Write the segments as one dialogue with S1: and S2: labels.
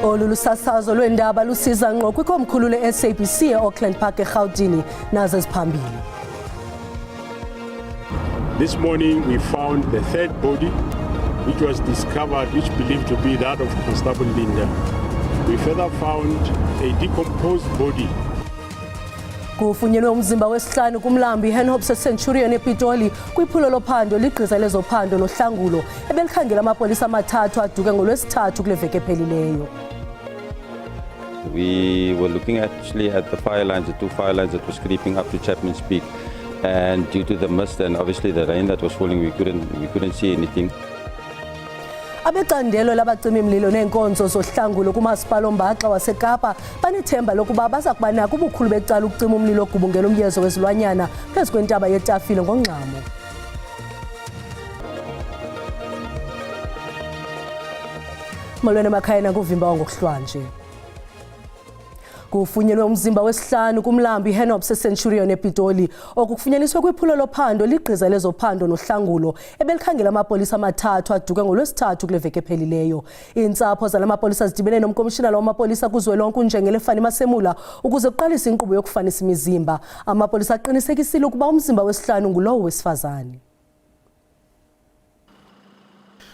S1: Olu lusasazo lwendaba lusiza ngqo kwikomkhulu le-SABC e-Auckland Park eRhawutini nazo eziphambili.
S2: This morning we found the third body which was discovered, which believed to be that of Constable Linda. We further found a decomposed body.
S1: Kufunyenwe umzimba wesihlanu kumlambi Henhops Centurion ePitoli kwiphulo lophando ligqiza lezophando nohlangulo ebelikhangela amapolisa amathathu aduke ngolwesithathu kule veki ephelileyo.
S3: We were looking actually at the fire lines, the two fire lines that was creeping up to Chapman's Peak, and due to the mist and obviously the rain that was falling, we couldn't see anything.
S1: Abecandelo labacimi mlilo neenkonzo zohlangulo kumasipala oMbaxa waseKapa banethemba lokuba baza kuba nako ubukhulu becala ukucima umlilo ogubungela umyezo wezilwanyana phezu kwentaba yeTafile ngoNgxamo. Molweni emakhayeni kuvimba ngokuhlwanje. Kufunyenwe umzimba wesihlanu kumlambi Henhops Centurion ePitoli okufunyaniswe kwiphulo lophando ligqiza lezophando nohlangulo ebelikhangela amapolisa amathathu aduke ngolwesithathu kule veki ephelileyo. Iintsapho zalamapolisa zidibene nomkomishinala wamapolisa kuzwelonke uNjengele Fani Masemula ukuze kuqalise inkqubo yokufanisa imizimba. Amapolisa aqinisekisile ukuba umzimba wesihlanu ngulowo wesifazane.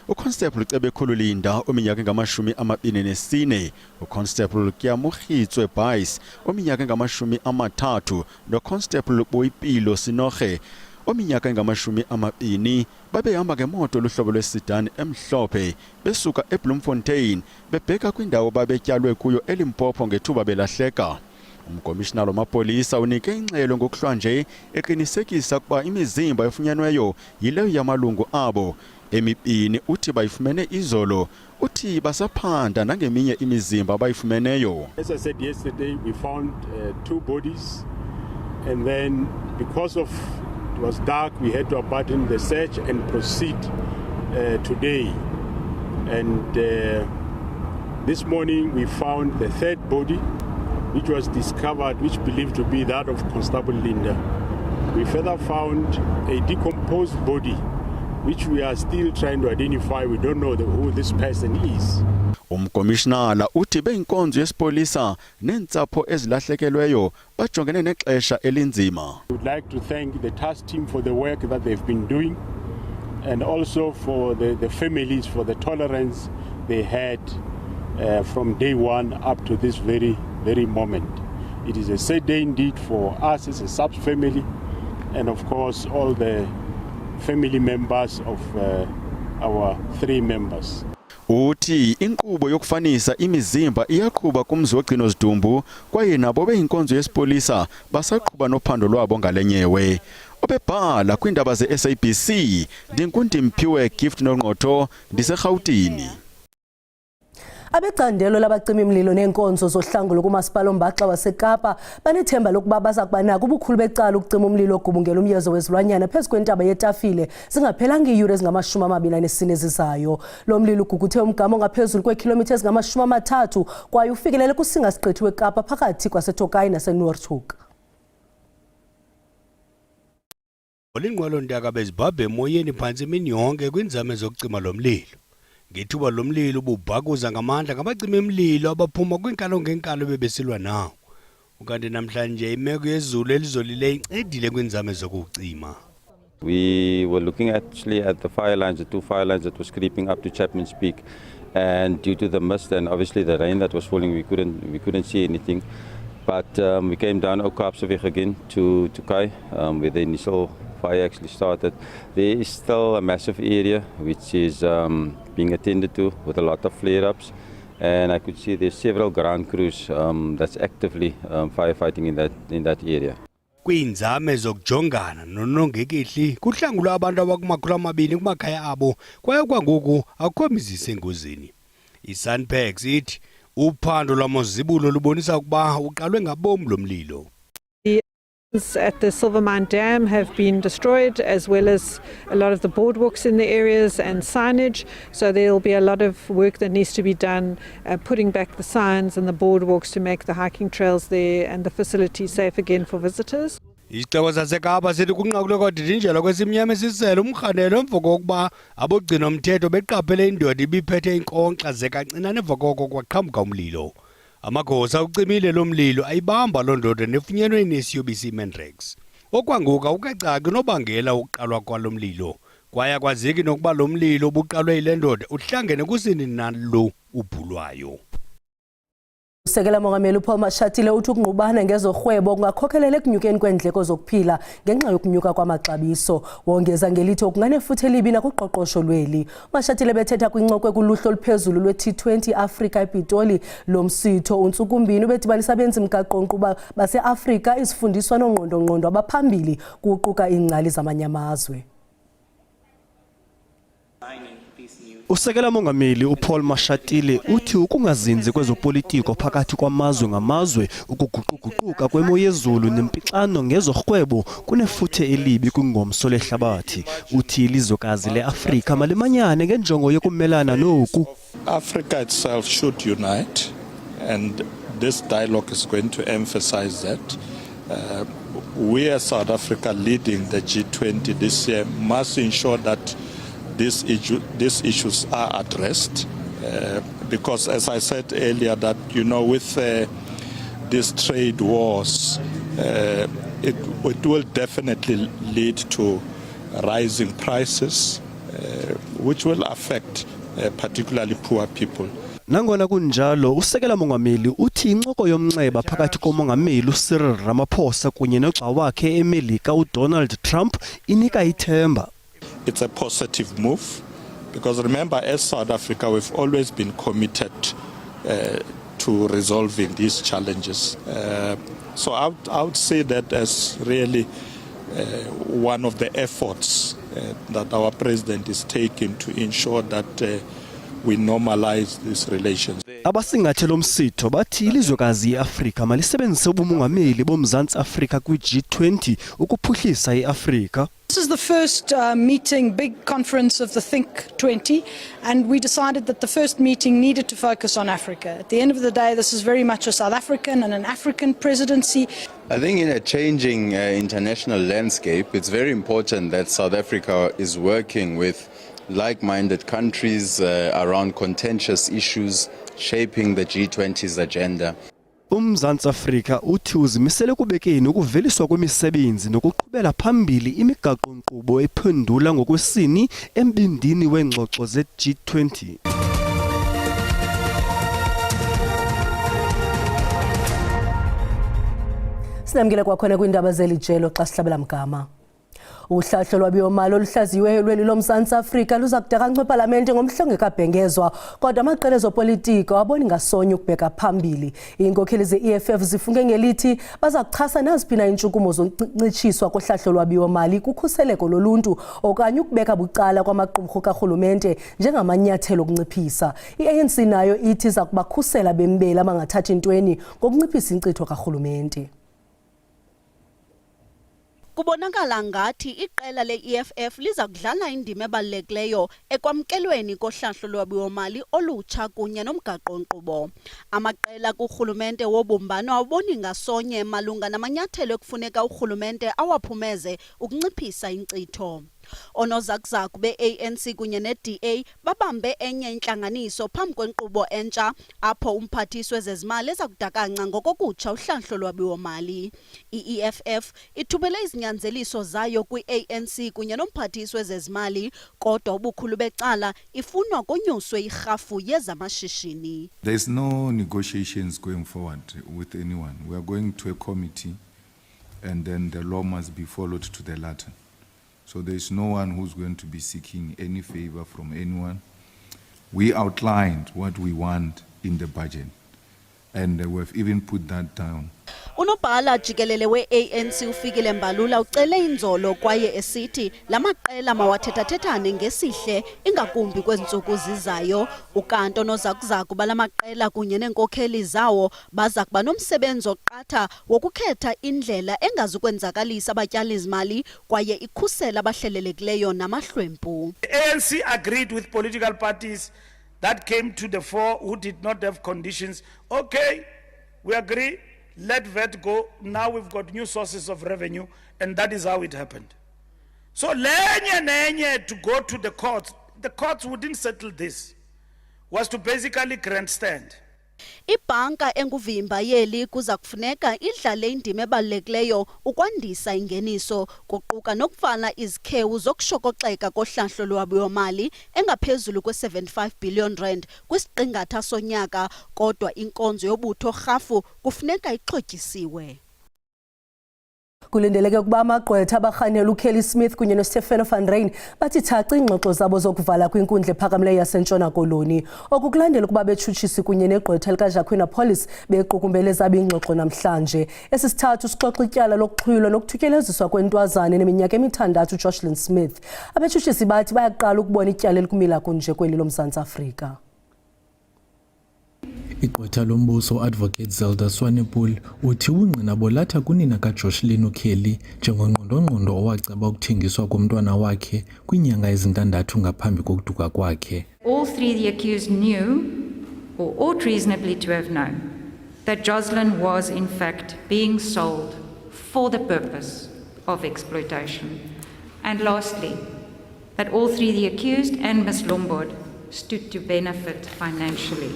S4: uConstable Cebe Linda ominyaka engama-24, uConstable Kiamogitswe Bais ominyaka engama-30 noConstable Boipilo Sinoge ominyaka engama-20 babehamba ngemoto luhlobo lwesedan emhlophe besuka eBloemfontein bebheka kwindawo babetyalwe kuyo eLimpopo ngethuba belahleka. Umkomishinala wamapolisa unike ingxelo ngokuhlwanje eqinisekisa ukuba imizimba efunyanweyo yileyo yamalungu abo. Emibini uthi bayifumene izolo, uthi basaphanda nangeminye imizimba abayifumeneyo.
S2: As I said yesterday, we found two bodies, and then because of it was dark, we had to abandon the search and proceed today. And this morning we found the third body, which was discovered, which believed to be that of Constable Linda. We further found a decomposed body, which we are still trying to identify. We don't know who this person is.
S4: Umkomishinala uthi beyinkonzo yesipolisa nentsapho ezilahlekelweyo bajongene nexesha elinzima.
S2: We would like to thank the task team for the work that they've been doing, and also for the families for the tolerance they had from day one up to this very moment. It is a sad day indeed for us as a SAPS family, and of course all the family members of our 3 members.
S4: Uthi inkqubo yokufanisa imizimba iyaqhuba kumzi wogcino zidumbu kwaye nabo beyinkonzo yesipolisa basaqhuba nophando lwabo ngalenyewe. Obebhala kwindaba ze-SABC Dinkunti Mphiwe Gift Nongqotho ndiseRhawutini.
S1: Abecandelo labacimi mlilo neenkonzo zohlangulo kumasipala oMbaxa waseKapa banethemba lokuba baza kuba nako ubukhulu becala ukucima umlilo ogubungela umyezo wezilwanyana phezu kwentaba yeTafile zingaphelanga iiyure ezingama-24 ezizayo. Lo mlilo uguguthe umgama ongaphezulu kweekhilomitha ezingama-30 kwaye ufikelele kusingasiqithi weKapa phakathi kwaseTokai naseNoordhoek.
S5: Olinqwelo-ntaka bezibhabhe emoyeni phantsi imini yonke kwinzame zokucima lo mlilo. Ngethuba lo mlilo ububhakuza ngamandla ngabacima imlilo abaphuma kwinkalo ngenkalo bebesilwa nawo. Ukanti namhlanje imeko yezulu elizolile incedile kwinzame zokucima.
S3: We were looking actually at the fire lines, the two fire lines that was creeping up to Chapman's Peak, and due to the mist and obviously the rain that was falling, we couldn't see anything. But we came down Okaapseweg again to Kai, where the initial fire actually started. There is still a massive area which is being attended to with a lot of flare-ups, and I could see there's several ground crews that's actively firefighting in that area.
S5: Kwinzame zokujongana nonongekehli kuhlangulwa abantu abakumakhulu kumakhaya abo kwaye kwangoku akukho mizi isengozini. ISANPAX ithi uphando lwamazibulo lubonisa ukuba uqalwe ngabom lo mlilo.
S6: At the Silvermine Dam have been destroyed, as well as a lot of the boardwalks in the areas and signage. So there will be a lot of work that needs to be done, putting back the signs and the boardwalks to make the hiking trails there and the facility safe again for visitors.
S5: Isixeko saseKapa sithi kunqakulo kodidinjelwa kwesimnyama esisele umrhanelo emva kokuba abogcina umthetho beqaphele indoda ibiphethe inkonkxa zekancinane emva koko kwaqhamuka umlilo. Amagosa ucimile lo mlilo ayibamba loo ndoda nefunyenwe inesiyobisi iMandrax. Okwangoku awukacaki unobangela ukuqalwa kwalo mlilo. Kwaye akwazeki nokuba lo mlilo obuqalwe yile ndoda uhlangene kusini nalo ubhulwayo.
S1: Usekela Mongameli uPaul Mashatile uthi ukungqubana ngezorhwebo kungakhokhelela ekunyukeni kweendleko zokuphila ngenxa yokunyuka kwamaxabiso. Wongeza ngelithi okunganefuthe elibi nakuqoqosho lweli. Mashatile bethetha kwincoko ekuluhlu oluphezulu lwe-T20 Africa ePitoli. Lo msitho untsukumbini ubedibanisa abenzi mgaqo-nkqubo base-Afrika, izifundiswa noongqondongqondo abaphambili kuquka iingcali zamanye amazwe.
S7: Usekela Mongameli uPaul Mashatile uthi ukungazinzi kwezopolitiko phakathi kwamazwe ngamazwe, ukuguquguquka kwemo yezulu nempixano ngezorhwebo kunefuthe elibi kwingomso lehlabathi. Uthi ilizwekazi leAfrika malimanyane ngenjongo yokumelana noku.
S8: Africa itself should unite, and this dialogue is going to emphasize that. We as South Africa leading the G20 this year must ensure that these issues are addressed, because as I said earlier that, you know, with these trade wars, it will definitely lead to rising prices, which will affect particularly poor people.
S7: Nangona kunjalo, usekela Mongameli uthi incoko yomnxeba phakathi komongameli uCyril Ramaphosa kunye nogxa wakhe eMelika uDonald Trump inika ithemba.
S8: It's a positive move, because remember, as South Africa, we've always been committed to resolving these challenges. So I would say that as really one of the efforts that our president is taking to ensure that we normalize these relations.
S7: Abasingathe lo msitho bathi ilizwekazi iAfrika malisebenzise ubumongameli boMzantsi Afrika kwi-G20 ukuphuhlisa iAfrika.
S9: This is the first big conference of the Think 20, and we decided that the first meeting needed to focus on Africa. At the end of the day, this is very much a South African and an African presidency.
S10: I think in a changing international landscape, it's very important that South Africa is working with like-minded countries around contentious issues shaping the G20's agenda.
S7: UMzantsi Afrika uthi uzimisele ukubekeni ukuveliswa kwemisebenzi nokuqhubela phambili imigaqo-nkqubo ephendula ngokwesini embindini weengxoxo ze-G20.
S1: Sinamkele kwakhona kwiindaba zelijelo xa sihlabela mgama. Uhlahlo lwabiwo-mali oluhlaziyiweyo lweli loMzantsi Afrika luza kudaka kwiPalamente ngomhla ongekabhengezwa, kodwa amaqela ezopolitiko aboni ngasonye ukubheka phambili. Iinkokheli ze-EFF zifunge ngelithi baza kuchasa naziphi na iintshukumo zoncitshiswa kohlahlo lwabiwo-mali kukhuseleko loluntu okanye ukubeka bucala kwamaqumrhu karhulumente njengamanyathelo okunciphisa. I-ANC nayo ithi iza kubakhusela bembeli abangathathi ntweni ngokunciphisa inkcitho karhulumente.
S11: Kubonakala ngathi iqela le-EFF liza kudlala indima ebalulekileyo ekwamkelweni kohlahlo lwabiwo-mali olutsha kunye nomgaqo-nkqubo. Amaqela kurhulumente wobumbano awuboni ngasonye malunga namanyathelo ekufuneka urhulumente awaphumeze ukunciphisa inkcitho. Onozakuzaku be-ANC kunye ne-DA babambe enye intlanganiso phambi kwenkqubo entsha apho umphathiswa wezezimali eza kudakanca ngokokutsha uhlahlo lwabiwo-mali. I-EFF ithubele izinyanzeliso zayo kwi-ANC kunye nomphathiswa wezezimali, kodwa ubukhulu becala ifunwa konyuswe irhafu yezamashishini.
S12: There is no negotiations going forward with anyone. We are going to a committee and then the law must be followed to the letter. So there is no one who's going to be seeking any favor from anyone. We outlined what we want in the budget, and we've even put that down.
S11: Unobhala jikelele we-ANC uFikile Mbalula ucele inzolo kwaye esithi la maqela mawathethathethane ngesihle ingakumbi kwezintsuku zizayo. Ukanti onozakuzaku bala maqela kunye neenkokheli zawo baza kuba nomsebenzi oqatha wokukhetha indlela engazukwenzakalisa abatyalizimali kwaye ikhusela abahlelelekileyo namahlwempu.
S13: The ANC agreed with political parties that came to the fore who did not have conditions. Okay, we agree. let VAT go. Now we've got new sources of revenue, and that is how it happened. So lenye to go to the courts wouldn't settle this, was to basically grandstand.
S11: Ibhanka enguvimba yeli kuza kufuneka idlale indima ebalulekileyo ukwandisa ingeniso kuquka nokuvala izikhewu zokushokoxeka kohlahlo lwabiwo-mali engaphezulu kwe-75 billion rand kwisiqingatha sonyaka, kodwa inkonzo yobutho rhafu kufuneka ixhotyisiwe.
S1: Kulindeleke ukuba amagqwetha abarhanela uKelly Smith kunye noStefano van Ryn bathi thaca iingxoxo zabo zokuvala kwinkundla ephakamileyo yaseNtshona Koloni. Okukulandela ukuba betshutshisi kunye negqwetha likaJacquina Police bequkumbele zabo iingxoxo namhlanje. Esi sithathu sixoxa ityala lokuxhwilwa nokuthutyeleziswa kwentwazana neminyaka emithandathu uJocelyn Smith. Abetshutshisi bathi bayaqala ukubona ityala elikumila kunje kweli loMzantsi Afrika.
S14: Igqwetha lombuso Advocate Zelda Swanepoel uthi ubungqina bolatha kunina kaJocelyn uKelly njengongqondongqondo owaceba ukuthengiswa komntwana wakhe kwiinyanga ezintandathu ngaphambi kokuduka kwakhe.
S15: All three the accused knew, or ought reasonably to have known, that Jocelyn was in fact being sold for the purpose of exploitation. And lastly, that all three the accused and Ms. Lombard stood to benefit financially.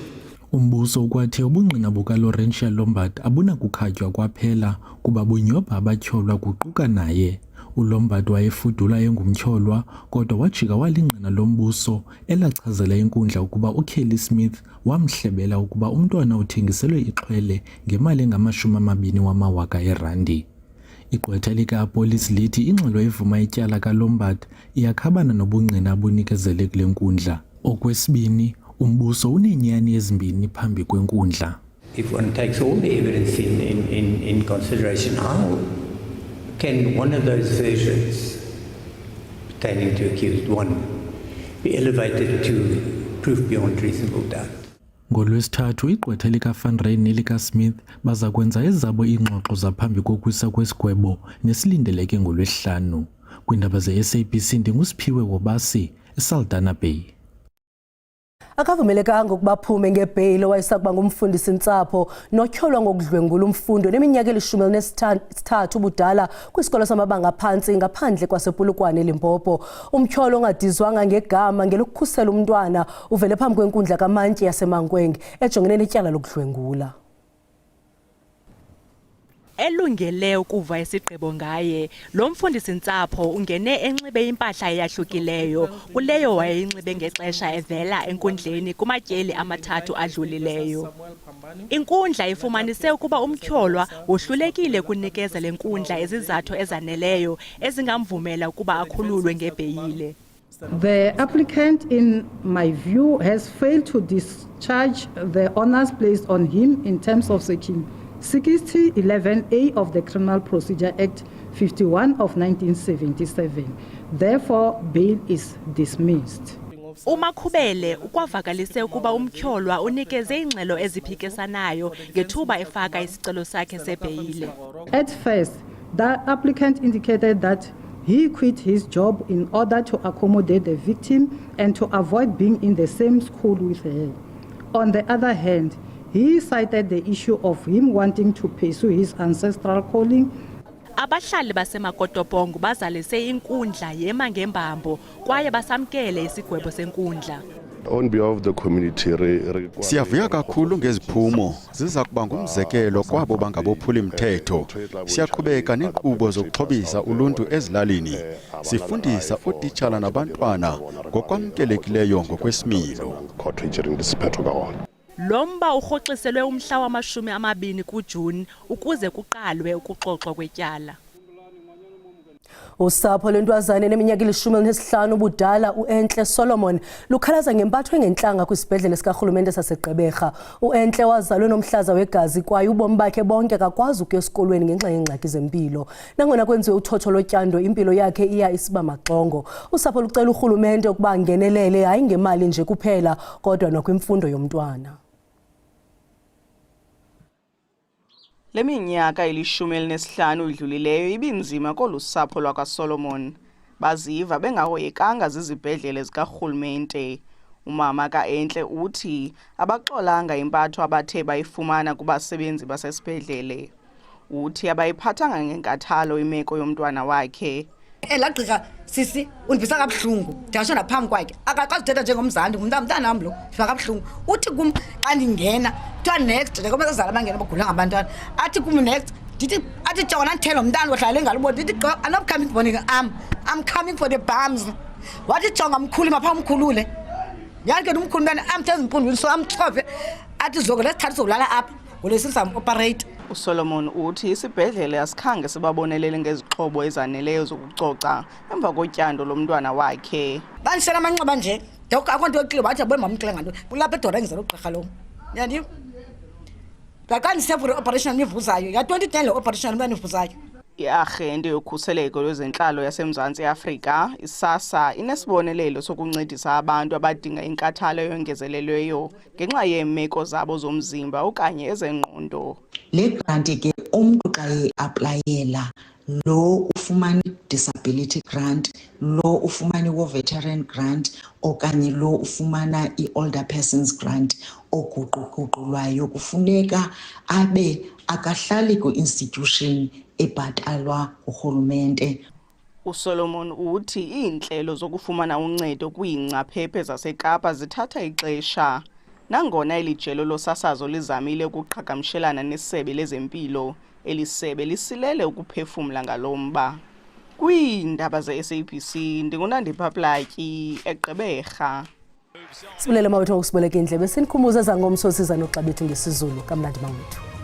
S14: Umbuso ukwathi ubungqina bukaLaurentia Lombard abunakukhatywa kwaphela kuba bunyhobha abatyholwa kuquka naye. uLombard wayefudula engumtyholwa kodwa wajika walingqina lombuso elachazela inkundla ukuba uKelly Smith wamhlebela ukuba umntwana uthengiselwe ixhwele ngemali engama-20,000 Igqwetha likapolisi lithi ingxelo evuma ityala kaLombard iyakhabana nobungqina abunikezele kule nkundla. Okwesibini, umbuso unenyani ezimbini phambi kwenkundla.
S16: If one takes all the evidence in consideration, how can one of those versions pertaining to accused one be elevated to proof beyond reasonable doubt?
S14: NgoLwesithathu igqwetha likaVan Ryn nelikaSmith baza kwenza ezabo iingxoxo zaphambi kokwisa kwesigwebo nesilindeleke ngoLwesihlanu. Kwiindaba ze-SABC ndinguSiphiwe Wobasi, eSaldanha Bay.
S1: Akavumelekanga ukuba aphume ngebheyile owayesakuba ngumfundisi-ntsapho notyholwa ngokudlwengula umfundi oneminyaka eli-13 ubudala kwisikolo samabanga aphantsi ngaphandle kwasePolokwane eLimpopo. Umtyholo ongadizwanga ngegama ngelokukhusela umntwana uvele phambi kwenkundla kaMantyi yaseMankweng ejongene netyala lokudlwengula.
S17: Elungele ukuva isigqibo ngaye, lo mfundisi-ntsapho ungene enxibe impahla eyahlukileyo kuleyo wayeyinxibe ngexesha evela enkundleni kumatyeli amathathu adlulileyo. Inkundla ifumanise ukuba umtyholwa wohlulekile kunikeza le nkundla izizathu ezaneleyo ezingamvumela ukuba akhululwe ngebheyile.
S18: The applicant, in my view, has failed to discharge the honours placed on him in terms of section 60(11)A of the Criminal Procedure Act 51 of 1977. Therefore, bail is dismissed.
S17: Umakhubele ukwavakalise ukuba umtyholwa unikeze ingxelo eziphikisanayo ngethuba efaka isicelo sakhe sebheyile.
S18: At first, the applicant indicated that he quit his job in order to accommodate the victim and to avoid being in the same school with her. On the other hand, he cited the issue of him wanting to pursue his ancestral calling.
S17: Abahlali baseMakotopongo bazalise inkundla yema ngembambo kwaye basamkele isigwebo senkundla.
S19: On behalf of the community,
S4: siyavuya kakhulu ngeziphumo ziza kuba ngumzekelo kwabo bangabophula imithetho. Siyaqhubeka neenkqubo zokuxhobisa uluntu ezilalini. Sifundisa ootitshala nabantwana ngokwamkelekileyo ngokwesimilo.
S17: Lomba urhoxiselwe umhla wama-20 kuJuni ukuze kuqalwe ukuxoxwa kwetyala.
S1: Usapho lwentwazana eneminyaka eli-15 ubudala uEntle Solomon lukhalaza ngempatho engentlanga kwisibhedlele sikarhulumente saseGqeberha. uEntle wazalwe nomhlaza wegazi kwaye ubomi bakhe bonke akakwazi ukuya esikolweni ngenxa yeengxaki zempilo. Nangona kwenziwe uthotho lotyando, impilo yakhe iya isiba maxongo. Usapho lucela urhulumente ukuba angenelele, hayi ngemali nje kuphela kodwa nokwimfundo yomntwana.
S20: Le minyaka eli-15 idlulileyo ibinzima kolu sapho lwakaSolomon. Baziva bengahoyekanga zizibhedlele zikarhulumente. Umama kaEntle uthi abaxolanga impatho abathe bayifumana kubasebenzi basesibhedlele. Uthi abayiphathanga ngenkathalo imeko yomntwana wakhe.
S21: Elagqika sisi undivisa kabuhlungu ndiyasho naphambi kwakhe akaqazi uthetha njengomzali ngumntanam lo ndiva kabuhlungu uthi kum xa ndingena kuthiwa next njengoba bazali abangena bagula ngabantwana athi kum next ndithi athi jona ndithela umntana ohlala engaluboni ndithi I'm not coming for the I'm coming for the bums wathi jonga mkhulu mapha umkhulule yanke umkhulu mntana amtheza impundweni so amchove athi zoke lesithathu sokulala apha ngolesizam operate.
S20: uSolomon uthi isibhedlele asikhange sibabonelele ngezixhobo ezaneleyo zokucoca emva kotyando lomntwana wakhe.
S21: Bandishela amanxeba nje akonto yoxile bathi abone mamxile nganto kulapha edora ngizela ugqirha lo yandi kakani sefure operation nivuzayo ya 2010 le operation mntana nivuzayo.
S20: I-Arhente yokhuseleko lwezentlalo yaseMzantsi Afrika, iSASSA, inesibonelelo sokuncedisa abantu abadinga inkathalo eyongezelelweyo ngenxa yeemeko zabo zomzimba okanye ezengqondo.
S22: Le grant ke umntu xa eaplayela lo ufumana disability grant, lo ufumana veteran grant okanye lo ufumana older persons grant oguquguqulwayo kufuneka abe akahlali ku-institution ebhatalwa urhulumente.
S20: uSolomon uthi iinhlelo zokufumana uncedo kwiingcaphephe zaseKapa zithatha ixesha. Nangona elijelo losasazo lizamile ukuqhagamshelana nesebe lezempilo, elisebe lisilele ukuphefumla ngalomba. Kwiindaba ze-SABC ndingunandipha Platyi eGqeberha.
S1: Sibulele mawethu ngokusiboleka indlebe sinikhumbuza zangomso siza noxa bethu ngesizulu kamnandi mawethu.